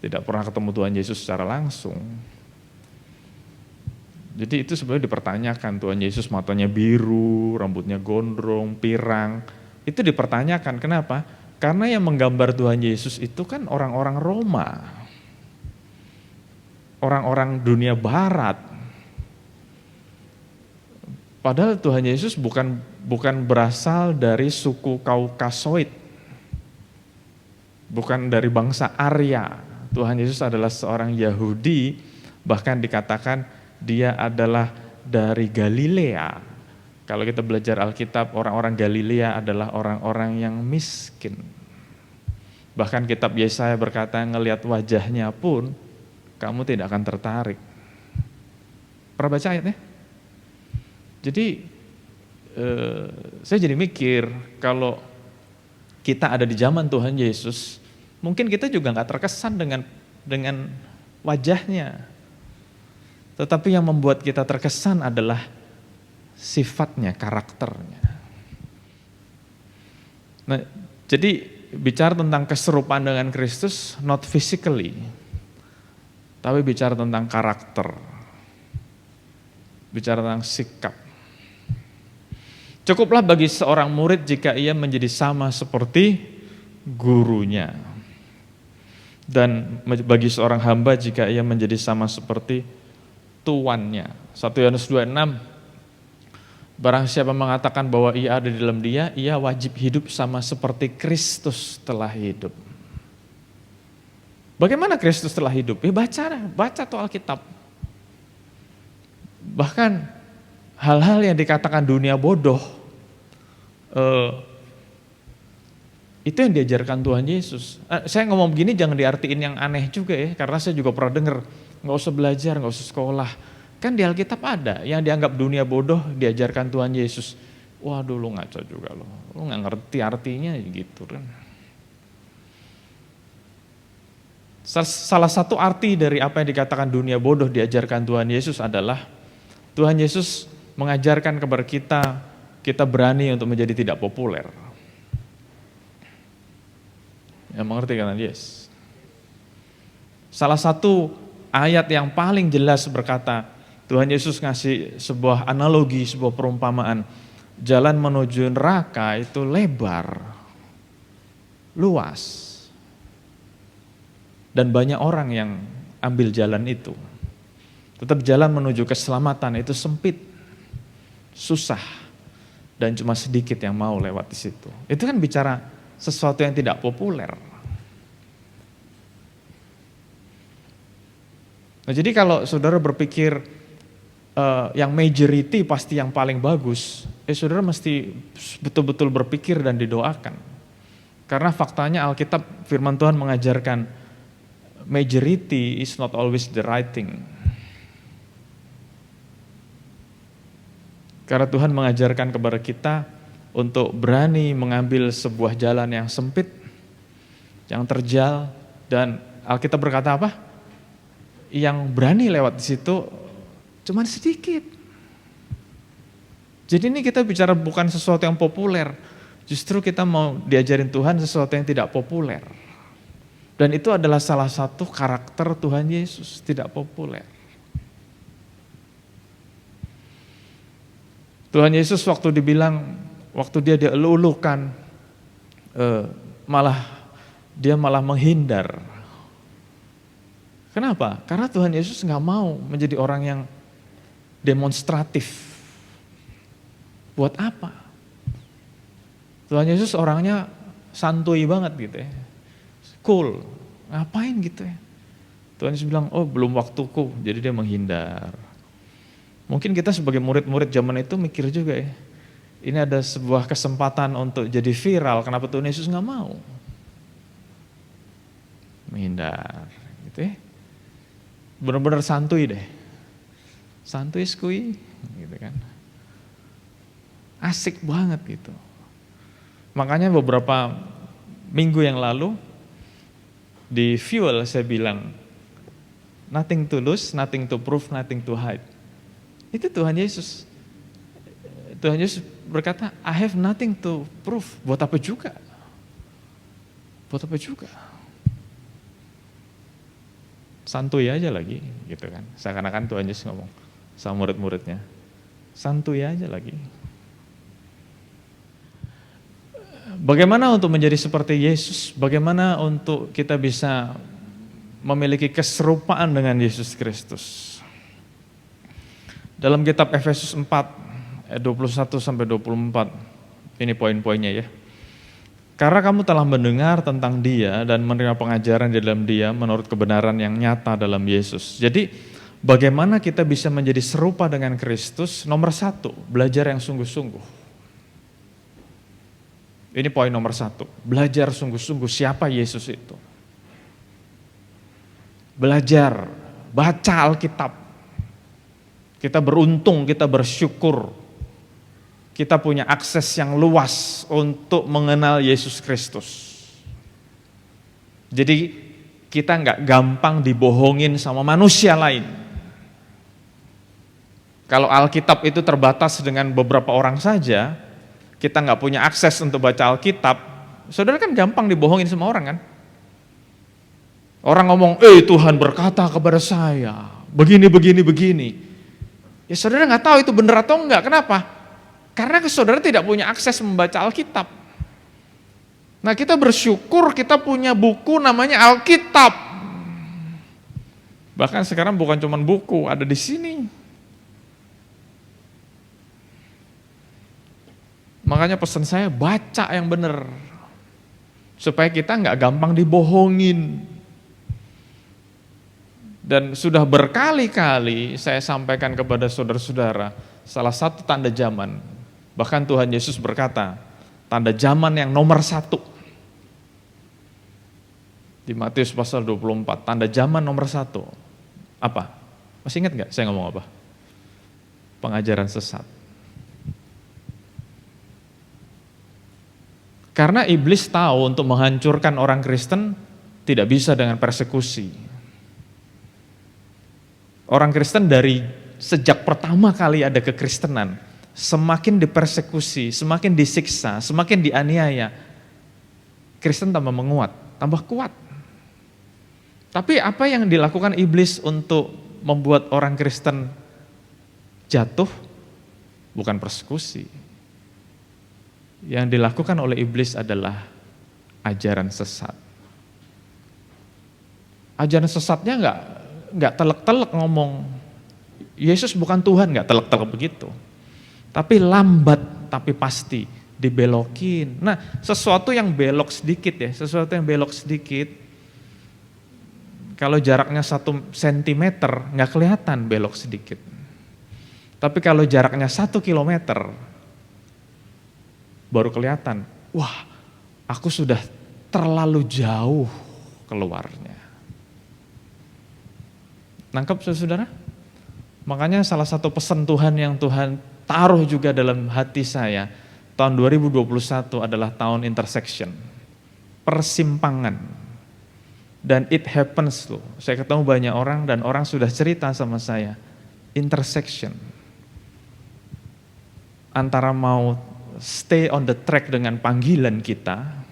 Speaker 3: tidak pernah ketemu Tuhan Yesus secara langsung. Jadi itu sebenarnya dipertanyakan, Tuhan Yesus matanya biru, rambutnya gondrong, pirang. Itu dipertanyakan, kenapa? Karena yang menggambar Tuhan Yesus itu kan orang-orang Roma. Orang-orang dunia barat. Padahal Tuhan Yesus bukan berasal dari suku Kaukasoid. Bukan dari bangsa Arya. Tuhan Yesus adalah seorang Yahudi, bahkan dikatakan dia adalah dari Galilea. Kalau kita belajar Alkitab, orang-orang Galilea adalah orang-orang yang miskin. Bahkan kitab Yesaya berkata, ngelihat wajahnya pun kamu tidak akan tertarik. Pernah baca ayatnya? Jadi saya jadi mikir, kalau kita ada di zaman Tuhan Yesus, mungkin kita juga nggak terkesan dengan wajahnya. Tetapi yang membuat kita terkesan adalah sifatnya, karakternya. Nah, jadi bicara tentang keserupaan dengan Kristus, not physically, tapi bicara tentang karakter, bicara tentang sikap. Cukuplah bagi seorang murid jika ia menjadi sama seperti gurunya. Dan bagi seorang hamba jika ia menjadi sama seperti tuannya. 1 Yohanes 2:6, barang siapa mengatakan bahwa ia ada di dalam dia, ia wajib hidup sama seperti Kristus telah hidup. Bagaimana Kristus telah hidup? Ya baca tuh Alkitab. Bahkan hal-hal yang dikatakan dunia bodoh, itu yang diajarkan Tuhan Yesus. Saya ngomong begini jangan diartiin yang aneh juga ya, karena saya juga pernah dengar, nggak usah belajar, nggak usah sekolah. Kan di Alkitab ada yang dianggap dunia bodoh diajarkan Tuhan Yesus. Waduh lu ngaco juga lu nggak ngerti artinya gitu kan. Salah satu arti dari apa yang dikatakan dunia bodoh diajarkan Tuhan Yesus adalah Tuhan Yesus mengajarkan kepada kita berani untuk menjadi tidak populer. Yang mengerti kan? Yes. Salah satu ayat yang paling jelas berkata, Tuhan Yesus ngasih sebuah analogi, sebuah perumpamaan. Jalan menuju neraka itu lebar, luas. Dan banyak orang yang ambil jalan itu. Tetap jalan menuju keselamatan itu sempit, susah, dan cuma sedikit yang mau lewat di situ. Itu kan bicara sesuatu yang tidak populer. Nah, jadi kalau saudara berpikir yang majority pasti yang paling bagus, saudara mesti betul-betul berpikir dan didoakan. Karena faktanya Alkitab firman Tuhan mengajarkan majority is not always the right thing. Karena Tuhan mengajarkan kepada kita untuk berani mengambil sebuah jalan yang sempit, yang terjal, dan Alkitab berkata apa? Yang berani lewat di situ cuman sedikit. Jadi ini kita bicara bukan sesuatu yang populer, justru kita mau diajarin Tuhan sesuatu yang tidak populer. Dan itu adalah salah satu karakter Tuhan Yesus, tidak populer. Tuhan Yesus waktu dia dielulukan, dia malah menghindar. Kenapa? Karena Tuhan Yesus nggak mau menjadi orang yang demonstratif. Buat apa? Tuhan Yesus orangnya santuy banget gitu ya, cool. Ngapain gitu ya? Tuhan Yesus bilang, oh belum waktuku, jadi dia menghindar. Mungkin kita sebagai murid-murid zaman itu mikir juga ya, ini ada sebuah kesempatan untuk jadi viral, kenapa Tuhan Yesus nggak mau? Menghindar, gitu ya. Benar-benar santuy deh, santuy skui, gitu kan. Asik banget gitu. Makanya beberapa minggu yang lalu di Fuel saya bilang, nothing to lose, nothing to prove, nothing to hide. Itu Tuhan Yesus. Tuhan Yesus berkata, I have nothing to prove. Buat apa juga? Buat apa juga? Santuy aja lagi, gitu kan. Seakan-akan Tuhan Yesus ngomong sama murid-muridnya, santuy aja lagi. Bagaimana untuk menjadi seperti Yesus? Bagaimana untuk kita bisa memiliki keserupaan dengan Yesus Kristus? Dalam kitab Efesus 4 ayat 21 sampai 24, ini poin-poinnya ya. Karena kamu telah mendengar tentang Dia dan menerima pengajaran di dalam Dia menurut kebenaran yang nyata dalam Yesus. Jadi bagaimana kita bisa menjadi serupa dengan Kristus? Nomor satu, belajar yang sungguh-sungguh. Ini poin nomor satu, belajar sungguh-sungguh siapa Yesus itu. Belajar, baca Alkitab. Kita beruntung, kita bersyukur, kita punya akses yang luas untuk mengenal Yesus Kristus. Jadi kita nggak gampang dibohongin sama manusia lain. Kalau Alkitab itu terbatas dengan beberapa orang saja, kita nggak punya akses untuk baca Alkitab, saudara kan gampang dibohongin sama orang kan? Orang ngomong, Tuhan berkata kepada saya, begini, begini, begini. Ya saudara nggak tahu itu benar atau enggak, kenapa? Karena saudara tidak punya akses membaca Alkitab. Nah kita bersyukur kita punya buku namanya Alkitab. Bahkan sekarang bukan cuma buku, ada di sini. Makanya pesan saya baca yang benar. Supaya kita nggak gampang dibohongin. Dan sudah berkali-kali saya sampaikan kepada saudara-saudara, salah satu tanda zaman, bahkan Tuhan Yesus berkata, tanda zaman yang nomor satu. Di Matius pasal 24, tanda zaman nomor satu. Apa? Masih ingat gak saya ngomong apa? Pengajaran sesat. Karena iblis tahu untuk menghancurkan orang Kristen tidak bisa dengan persekusi. Orang Kristen dari sejak pertama kali ada kekristenan, semakin dipersekusi, semakin disiksa, semakin dianiaya, Kristen tambah menguat, tambah kuat. Tapi apa yang dilakukan iblis untuk membuat orang Kristen jatuh? Bukan persekusi. Yang dilakukan oleh iblis adalah ajaran sesat. Ajaran sesatnya nggak telek-telek ngomong Yesus bukan Tuhan, nggak telek-telek begitu. Tapi lambat tapi pasti dibelokin. Nah, sesuatu yang belok sedikit kalau jaraknya 1 sentimeter nggak kelihatan belok sedikit. Tapi kalau jaraknya 1 kilometer baru kelihatan, wah aku sudah terlalu jauh keluarnya. Nangkep saudara? Makanya salah satu pesan Tuhan yang Tuhan taruh juga dalam hati saya, tahun 2021 adalah tahun intersection, persimpangan. Dan it happens loh, saya ketemu banyak orang dan orang sudah cerita sama saya, intersection. Antara mau stay on the track dengan panggilan kita,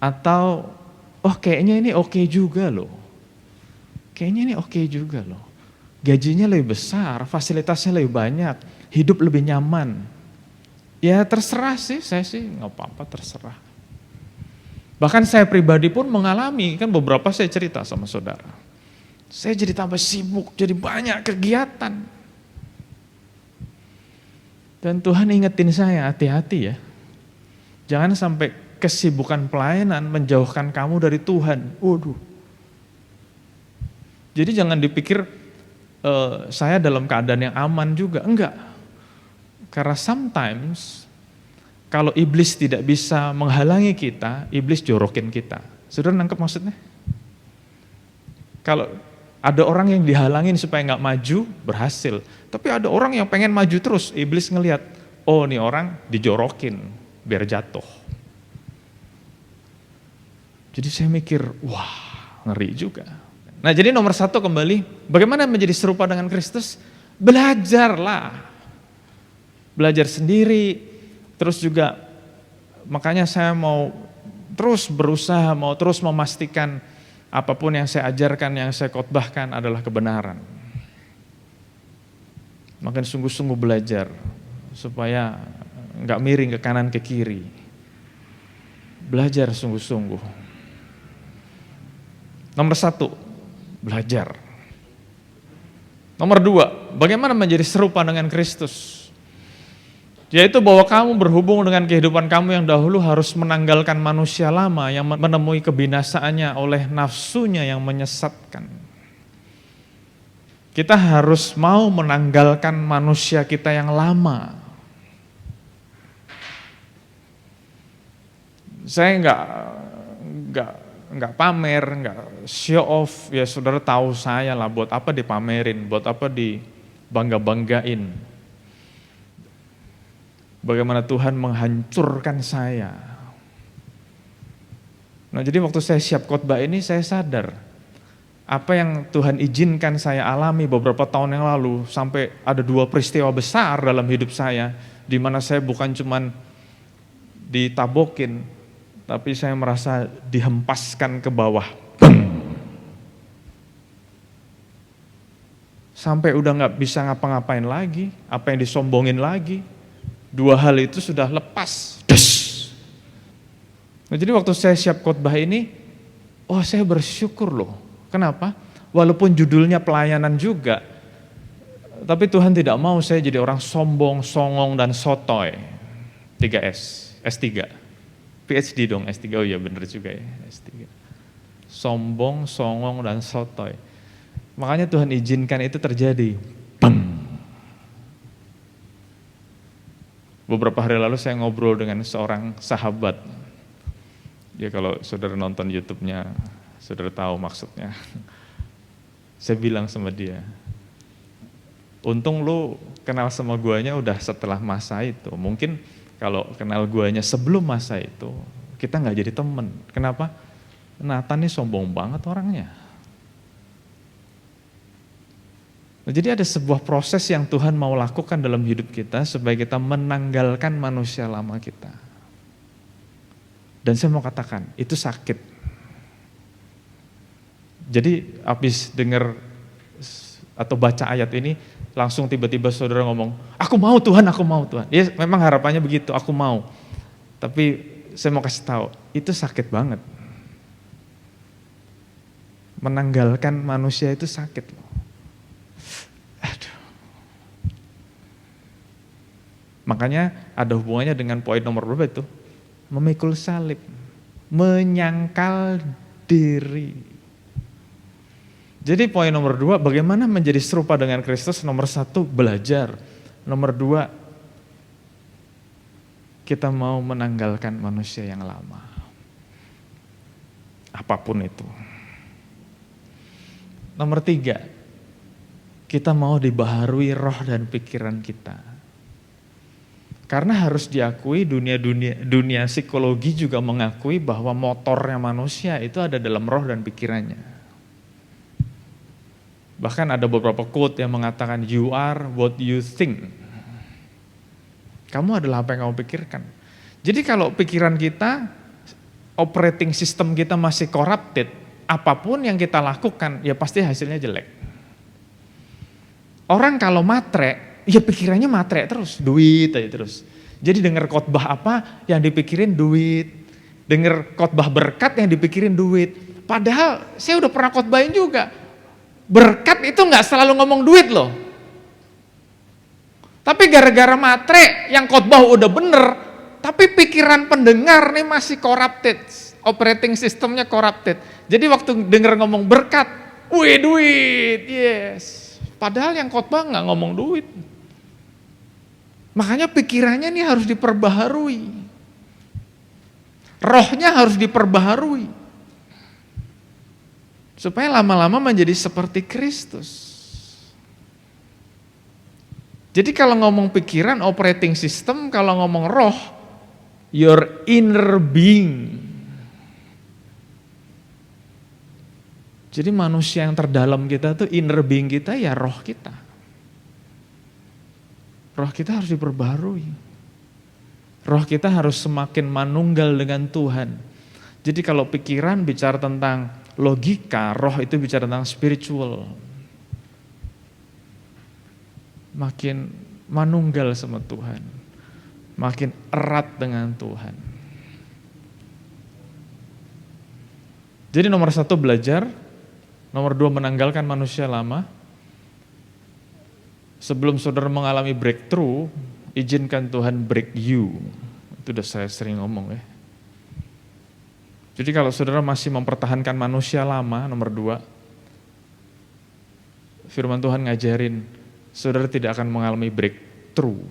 Speaker 3: atau kayaknya ini oke juga loh. Gajinya lebih besar, fasilitasnya lebih banyak, hidup lebih nyaman. Ya terserah sih, saya sih nggak apa-apa, terserah. Bahkan saya pribadi pun mengalami, kan beberapa saya cerita sama saudara. Saya jadi tambah sibuk, jadi banyak kegiatan. Dan Tuhan ingetin saya, hati-hati ya. Jangan sampai kesibukan pelayanan menjauhkan kamu dari Tuhan. Waduh. Jadi jangan dipikir saya dalam keadaan yang aman juga, enggak. Karena sometimes kalau iblis tidak bisa menghalangi kita, iblis jorokin kita. Saudara nangkep maksudnya? Kalau ada orang yang dihalangin supaya nggak maju, berhasil. Tapi ada orang yang pengen maju terus, iblis ngelihat, oh nih orang dijorokin, biar jatuh. Jadi saya mikir, wah ngeri juga. Nah jadi nomor 1 kembali, bagaimana menjadi serupa dengan Kristus? Belajarlah. Belajar sendiri, terus juga makanya saya mau terus berusaha, mau terus memastikan apapun yang saya ajarkan, yang saya khotbahkan adalah kebenaran. Makin sungguh-sungguh belajar, supaya nggak miring ke kanan ke kiri. Belajar sungguh-sungguh. Nomor 1, belajar. Nomor 2, bagaimana menjadi serupa dengan Kristus? Yaitu bahwa kamu berhubung dengan kehidupan kamu yang dahulu harus menanggalkan manusia lama yang menemui kebinasaannya oleh nafsunya yang menyesatkan. Kita harus mau menanggalkan manusia kita yang lama. Saya enggak pamer, enggak show off, ya saudara tahu saya lah, buat apa dipamerin, buat apa dibangga-banggain. Bagaimana Tuhan menghancurkan saya. Nah jadi waktu saya siap khotbah ini saya sadar, apa yang Tuhan izinkan saya alami beberapa tahun yang lalu, sampai ada 2 peristiwa besar dalam hidup saya, di mana saya bukan cuman ditabokin, tapi saya merasa dihempaskan ke bawah. Sampai udah gak bisa ngapa-ngapain lagi, apa yang disombongin lagi. 2 hal itu sudah lepas. Nah, jadi waktu saya siap khotbah ini, saya bersyukur loh. Kenapa? Walaupun judulnya pelayanan juga, tapi Tuhan tidak mau saya jadi orang sombong, songong, dan sotoy. 3S, S3. PhD dong, S3, oh iya bener juga ya, S3. Sombong, songong, dan sotoy. Makanya Tuhan izinkan itu terjadi. Beberapa hari lalu saya ngobrol dengan seorang sahabat. Ya kalau saudara nonton YouTube-nya, saudara tahu maksudnya. Saya bilang sama dia, untung lu kenal sama guanya udah setelah masa itu. Mungkin kalau kenal guanya sebelum masa itu, kita nggak jadi temen. Kenapa? Nathan ini sombong banget orangnya. Nah, jadi ada sebuah proses yang Tuhan mau lakukan dalam hidup kita supaya kita menanggalkan manusia lama kita. Dan saya mau katakan, itu sakit. Jadi habis dengar atau baca ayat ini, langsung tiba-tiba saudara ngomong, aku mau Tuhan, aku mau Tuhan. Ya memang harapannya begitu, aku mau. Tapi saya mau kasih tahu, itu sakit banget. Menanggalkan manusia itu sakit loh. Aduh. Makanya ada hubungannya dengan poin nomor berapa itu? Memikul salib, menyangkal diri. Jadi poin nomor 2, bagaimana menjadi serupa dengan Kristus? Nomor 1, belajar. Nomor 2, kita mau menanggalkan manusia yang lama. Apapun itu. Nomor 3, kita mau dibaharui roh dan pikiran kita. Karena harus diakui dunia psikologi juga mengakui bahwa motornya manusia itu ada dalam roh dan pikirannya. Bahkan ada beberapa quote yang mengatakan you are what you think. Kamu adalah apa yang kamu pikirkan. Jadi kalau pikiran kita, operating system kita masih corrupted, apapun yang kita lakukan ya pasti hasilnya jelek. Orang kalau matre, ya pikirannya matre terus, duit aja terus. Jadi dengar khotbah apa yang dipikirin duit, dengar khotbah berkat yang dipikirin duit. Padahal saya udah pernah khotbahin juga, berkat itu nggak selalu ngomong duit loh. Tapi gara-gara matre yang khotbah udah bener, tapi pikiran pendengar nih masih corrupted, operating systemnya corrupted. Jadi waktu dengar ngomong berkat, wih duit, yes. Padahal yang khotbah nggak ngomong duit. Makanya pikirannya nih harus diperbaharui. Rohnya harus diperbaharui. Supaya lama-lama menjadi seperti Kristus. Jadi kalau ngomong pikiran, operating system, kalau ngomong roh, your inner being. Jadi manusia yang terdalam kita tuh inner being kita ya roh kita. Roh kita harus diperbaharui. Roh kita harus semakin manunggal dengan Tuhan. Jadi kalau pikiran bicara tentang logika, roh itu bicara tentang spiritual. Makin manunggal sama Tuhan. Makin erat dengan Tuhan. Jadi nomor 1 belajar. Nomor 2 menanggalkan manusia lama. Sebelum saudara mengalami breakthrough, izinkan Tuhan break you. Itu udah saya sering ngomong ya. Jadi kalau saudara masih mempertahankan manusia lama, nomor 2, firman Tuhan ngajarin, saudara tidak akan mengalami breakthrough.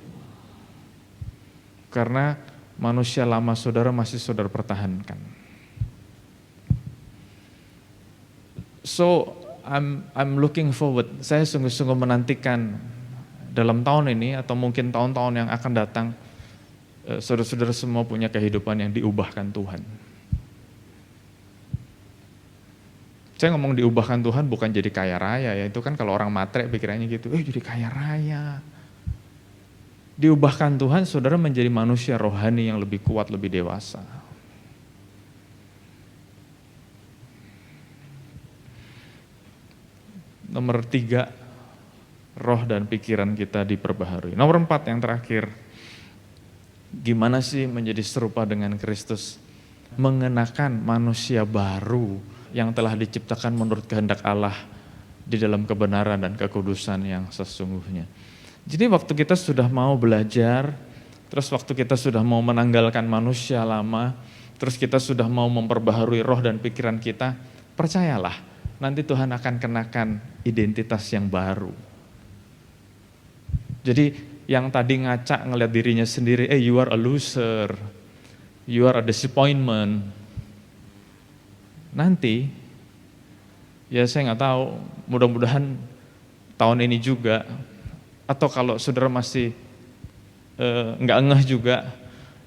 Speaker 3: Karena manusia lama saudara masih saudara pertahankan. So, I'm looking forward, saya sungguh-sungguh menantikan dalam tahun ini atau mungkin tahun-tahun yang akan datang, saudara-saudara semua punya kehidupan yang diubahkan Tuhan. Saya ngomong diubahkan Tuhan bukan jadi kaya raya ya, itu kan kalau orang matre pikirannya gitu, jadi kaya raya. Diubahkan Tuhan, saudara menjadi manusia rohani yang lebih kuat, lebih dewasa. Nomor 3, roh dan pikiran kita diperbaharui. Nomor 4 yang terakhir, gimana sih menjadi serupa dengan Kristus? Mengenakan manusia baru yang telah diciptakan menurut kehendak Allah di dalam kebenaran dan kekudusan yang sesungguhnya. Jadi waktu kita sudah mau belajar, terus waktu kita sudah mau menanggalkan manusia lama, terus kita sudah mau memperbaharui roh dan pikiran kita, percayalah, nanti Tuhan akan kenakan identitas yang baru. Jadi yang tadi ngaca ngelihat dirinya sendiri, you are a loser, you are a disappointment. Nanti, ya saya nggak tahu, mudah-mudahan tahun ini juga, atau kalau saudara masih nggak ngeh juga,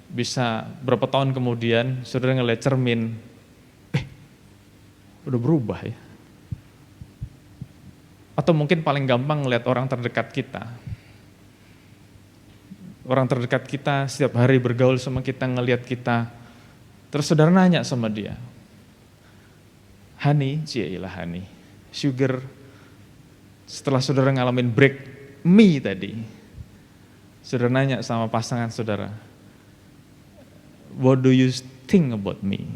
Speaker 3: bisa berapa tahun kemudian saudara ngelihat cermin, udah berubah ya. Atau mungkin paling gampang ngelihat orang terdekat kita. Orang terdekat kita setiap hari bergaul sama kita, ngelihat kita. Terus saudara nanya sama dia, honey, honey, sugar, setelah saudara ngalamin break me tadi, saudara nanya sama pasangan saudara, what do you think about me?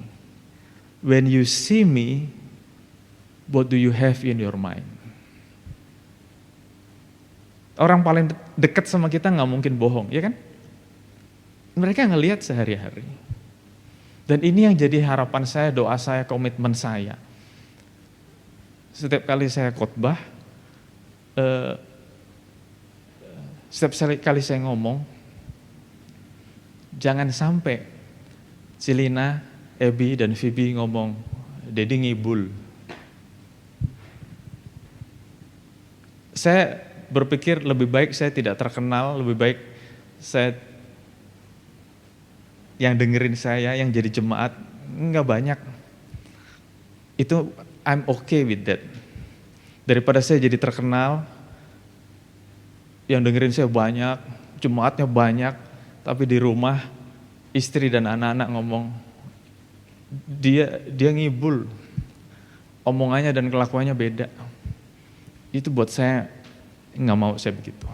Speaker 3: When you see me, What do you have in your mind? Orang paling dekat sama kita nggak mungkin bohong, ya kan? Mereka ngelihat sehari-hari. Dan ini yang jadi harapan saya, doa saya, komitmen saya. Setiap kali saya khotbah, setiap kali saya ngomong, jangan sampai Cilina, Ebi, dan Vibi ngomong, Dedi ngibul. Saya berpikir lebih baik saya tidak terkenal, lebih baik saya yang dengerin saya, yang jadi jemaat, nggak banyak. Itu I'm okay with that. Daripada saya jadi terkenal, yang dengerin saya banyak, jemaatnya banyak, tapi di rumah istri dan anak-anak ngomong, dia ngibul, omongannya dan kelakuannya beda. Itu buat saya, nggak mau saya begitu.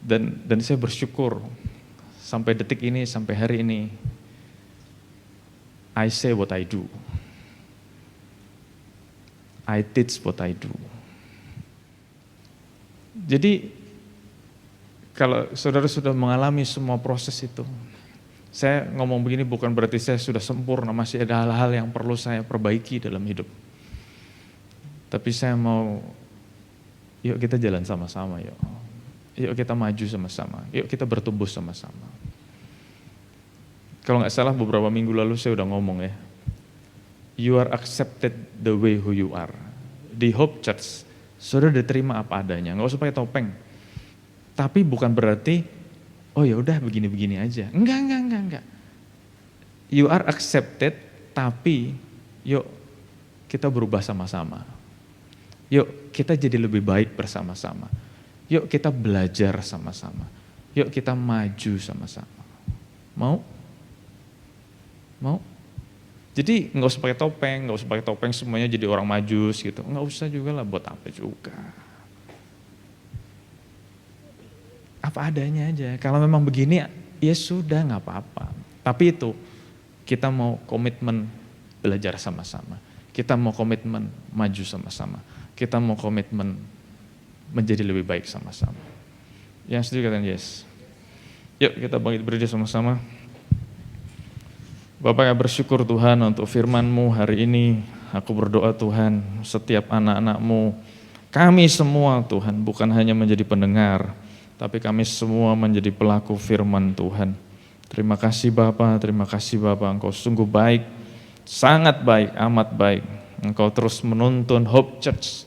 Speaker 3: Dan saya bersyukur sampai detik ini, sampai hari ini, I say what I do. I teach what I do. Jadi kalau saudara sudah mengalami semua proses itu, saya ngomong begini bukan berarti saya sudah sempurna, masih ada hal-hal yang perlu saya perbaiki dalam hidup. Tapi saya mau, yuk kita jalan sama-sama yuk. Yuk kita maju sama-sama, yuk kita bertumbuh sama-sama. Kalau nggak salah beberapa minggu lalu saya udah ngomong ya, you are accepted the way who you are. Di Hope Church, saudara diterima apa adanya, nggak usah pakai topeng. Tapi bukan berarti, oh ya udah begini-begini aja. Enggak. You are accepted, tapi yuk kita berubah sama-sama. Yuk kita jadi lebih baik bersama-sama. Yuk kita belajar sama-sama. Yuk kita maju sama-sama. Mau? Jadi nggak usah pakai topeng semuanya jadi orang majus gitu. Nggak usah juga lah, buat apa juga. Apa adanya aja. Kalau memang begini ya sudah nggak apa-apa. Tapi itu kita mau komitmen belajar sama-sama. Kita mau komitmen maju sama-sama. Kita mau komitmen menjadi lebih baik sama-sama. Yang setuju katakan yes. Yuk kita bangkit berdiri sama-sama. Bapak yang bersyukur Tuhan untuk firman-Mu hari ini. Aku berdoa Tuhan, setiap anak-anak-Mu, kami semua Tuhan, bukan hanya menjadi pendengar, tapi kami semua menjadi pelaku firman Tuhan. Terima kasih Bapak, Engkau sungguh baik, sangat baik, amat baik. Engkau terus menuntun Hope Church,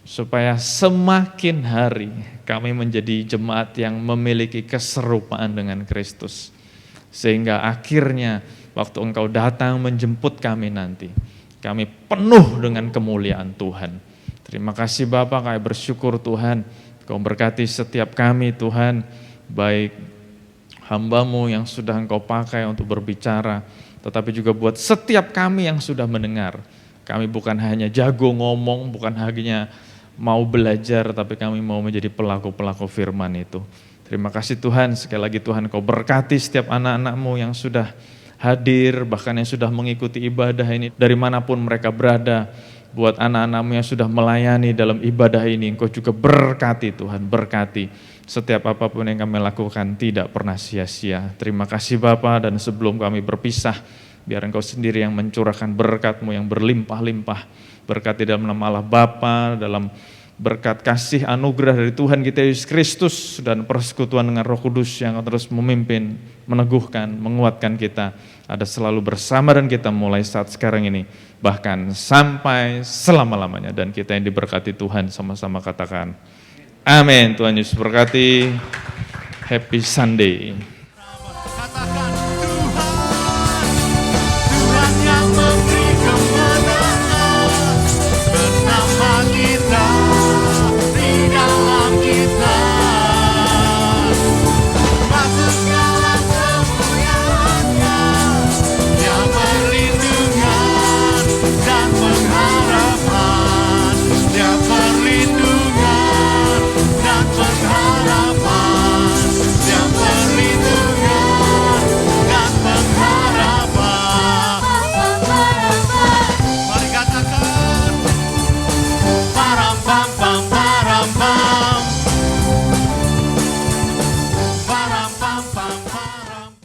Speaker 3: supaya semakin hari kami menjadi jemaat yang memiliki keserupaan dengan Kristus. Sehingga akhirnya waktu Engkau datang menjemput kami nanti, kami penuh dengan kemuliaan Tuhan. Terima kasih Bapak, kami bersyukur Tuhan, Engkau berkati setiap kami Tuhan, baik hamba-Mu yang sudah Engkau pakai untuk berbicara, tetapi juga buat setiap kami yang sudah mendengar. Kami bukan hanya jago ngomong, bukan hanya mau belajar, tapi kami mau menjadi pelaku-pelaku firman itu. Terima kasih Tuhan, sekali lagi Tuhan Kau berkati setiap anak-anak-Mu yang sudah hadir, bahkan yang sudah mengikuti ibadah ini, dari manapun mereka berada. Buat anak-anak-Mu yang sudah melayani dalam ibadah ini, Engkau juga berkati Tuhan, berkati. Setiap apapun yang kami lakukan tidak pernah sia-sia. Terima kasih Bapa, dan sebelum kami berpisah, biar Engkau sendiri yang mencurahkan berkat-Mu yang berlimpah-limpah. Berkati dalam nama Allah Bapa, dalam berkat kasih anugerah dari Tuhan kita Yesus Kristus, dan persekutuan dengan Roh Kudus yang terus memimpin, meneguhkan, menguatkan kita, ada selalu bersama dan kita mulai saat sekarang ini, bahkan sampai selama-lamanya. Dan kita yang diberkati Tuhan sama-sama katakan, amin. Tuhan Yesus berkati. Happy Sunday.